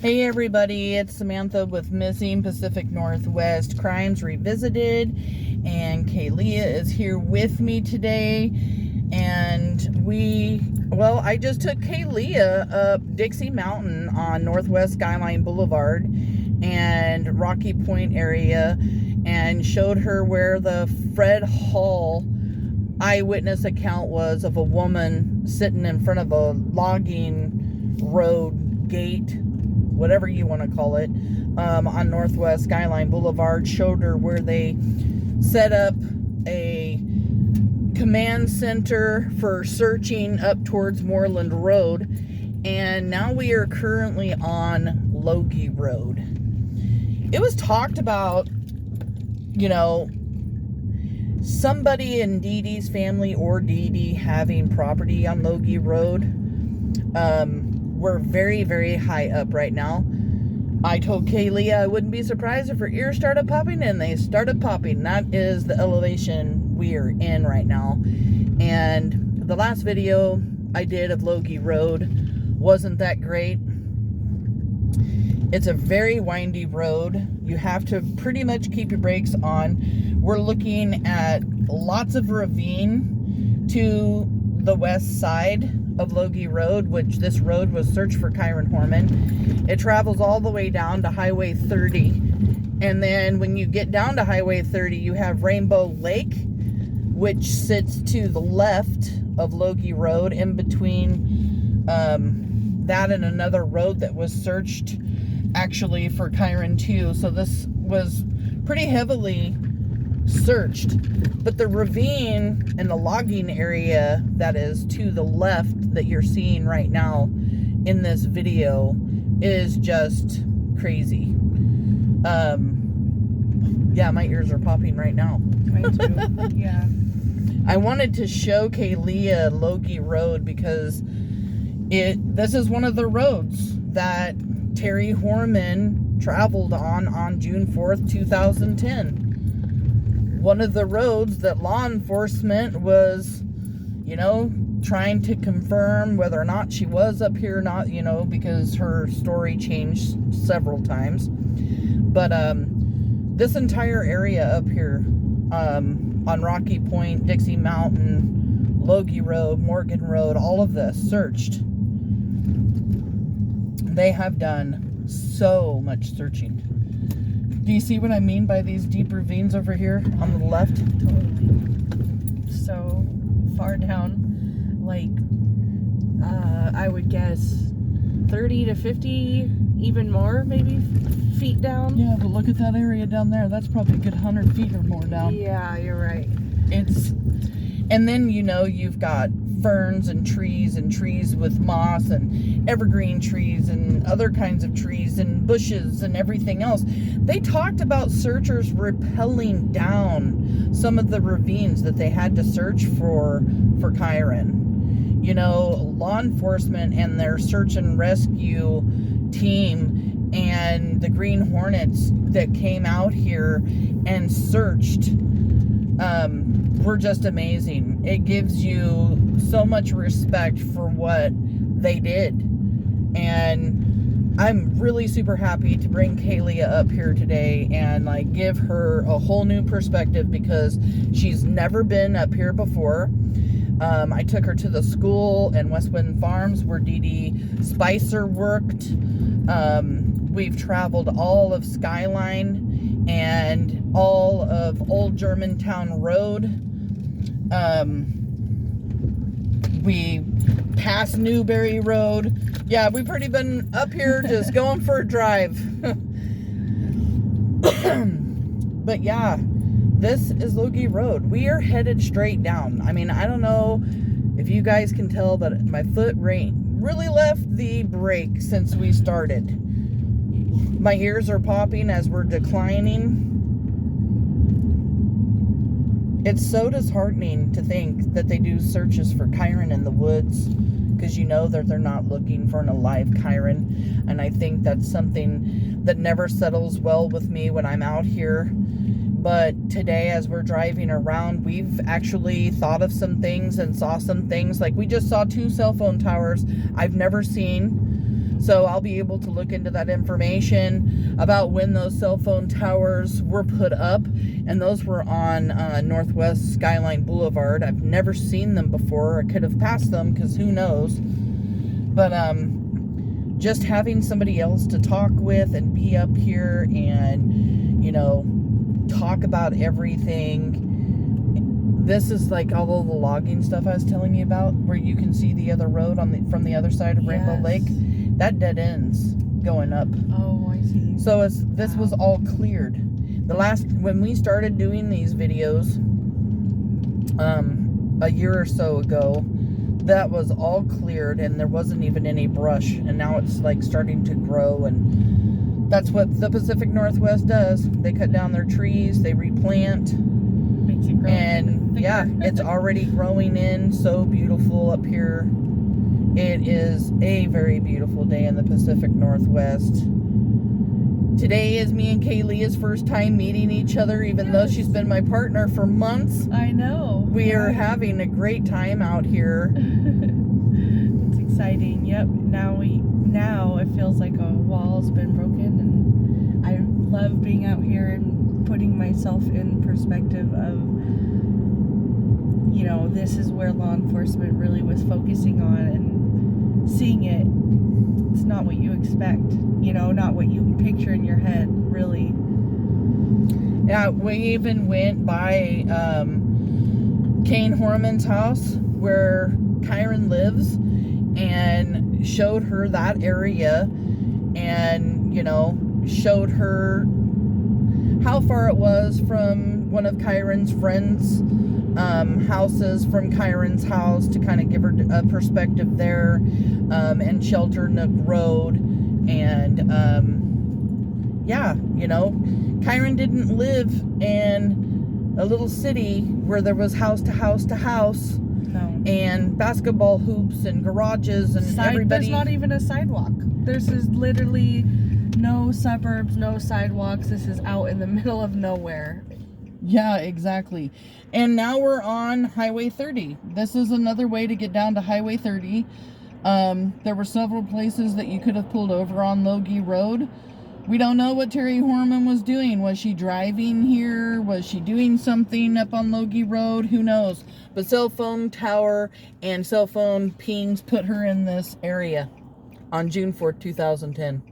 Hey everybody, it's Samantha with Missing Pacific Northwest Crimes Revisited, and Kaylea is here with me today. And I just took Kaylea up Dixie Mountain on Northwest Skyline Boulevard and Rocky Point area and showed her where the Fred Hall eyewitness account was of a woman sitting in front of a logging road gate, whatever you want to call it, on Northwest Skyline Boulevard. Showed her where they set up a command center for searching up towards Moreland Road. And now we are currently on Logie Road. It was talked about, somebody in Dee Dee's family or Dee Dee having property on Logie Road. We're very, very high up right now. I told Kaylea I wouldn't be surprised if her ears started popping, and they started popping. That is the elevation we are in right now. And the last video I did of Logie Road wasn't that great. It's a very windy road. You have to pretty much keep your brakes on. We're looking at lots of ravine to the west side of Logie Road, which this road was searched for Kyron Horman. It travels all the way down to Highway 30. And then when you get down to Highway 30, you have Rainbow Lake, which sits to the left of Logie Road, in between that and another road that was searched actually for Kyron too. So this was pretty heavily searched. But the ravine and the logging area that is to the left that you're seeing right now in this video is just crazy. Yeah, my ears are popping right now. Mine too. Yeah. I wanted to show Kaylea Logie Road because this is one of the roads that Terri Horman traveled on June 4th, 2010. One of the roads that law enforcement was, trying to confirm whether or not she was up here or not, because her story changed several times. But this entire area up here, on Rocky Point, Dixie Mountain, Logie Road, Morgan Road, all of this searched. They have done so much searching. Do you see what I mean by these deep ravines over here on the left? Totally. So far down, I would guess 30 to 50, even more, maybe, feet down. Yeah, but look at that area down there. That's probably a good 100 feet or more down. Yeah, you're right. And then, you've got ferns and trees with moss and evergreen trees and other kinds of trees and bushes and everything else. They talked about searchers rappelling down some of the ravines that they had to search for Kyron. Law enforcement and their search and rescue team and the Green Hornets that came out here and searched were just amazing. It gives you so much respect for what they did. And I'm really super happy to bring Kaylea up here today and give her a whole new perspective, because she's never been up here before. I took her to the school in Westwind Farms where Dee Dee Spicer worked. We've traveled all of Skyline and all of Old Germantown Road. We passed Newberry Road. Yeah, we've pretty been up here just going for a drive. But yeah, this is Logie Road. We are headed straight down. I mean, I don't know if you guys can tell, but my foot really left the brake since we started. My ears are popping as we're declining. It's so disheartening to think that they do searches for Kyron in the woods, because that they're not looking for an alive Kyron. And I think that's something that never settles well with me when I'm out here. But today, as we're driving around, we've actually thought of some things and saw some things. Like, we just saw 2 cell phone towers I've never seen. So I'll be able to look into that information about when those cell phone towers were put up. And those were on Northwest Skyline Boulevard. I've never seen them before. I could have passed them because who knows. But just having somebody else to talk with and be up here and, you know, talk about everything. This is like all of the logging stuff I was telling you about, where you can see the other road from the other side of Rainbow Lake. That dead ends going up. Oh, I see. So this was all cleared. When we started doing these videos, a year or so ago, that was all cleared and there wasn't even any brush, and now it's like starting to grow, and that's what the Pacific Northwest does. They cut down their trees, they replant, makes it grow, and yeah, it's already growing in. So beautiful up here. It is a very beautiful day in the Pacific Northwest. Today is me and Kaylea's first time meeting each other, even though she's been my partner for months. I know. We are having a great time out here. It's exciting. Yep. Now it feels like a wall's been broken, and I love being out here and putting myself in perspective of, you know, this is where law enforcement really was focusing on, and seeing it. It's not what you expect, you know, not what you picture in your head, really. Yeah, we even went by Kaine Horman's house where Kyron lives and showed her that area, and, you know, showed her how far it was from one of Kyron's friends' houses from Kyron's house, to kind of give her a perspective there, and Shelter Nook Road. And yeah, you know, Kyron didn't live in a little city where there was house to house to house. No. And basketball hoops and garages and everybody. There's not even a sidewalk. There's literally no suburbs, no sidewalks. This is out in the middle of nowhere. Yeah, exactly. And now we're on Highway 30. This is another way to get down to Highway 30. There were several places that you could have pulled over on Logie Road. We don't know what Terri Horman was doing. Was she driving here? Was she doing something up on Logie Road? Who knows? But cell phone tower and cell phone pings put her in this area on June 4th, 2010.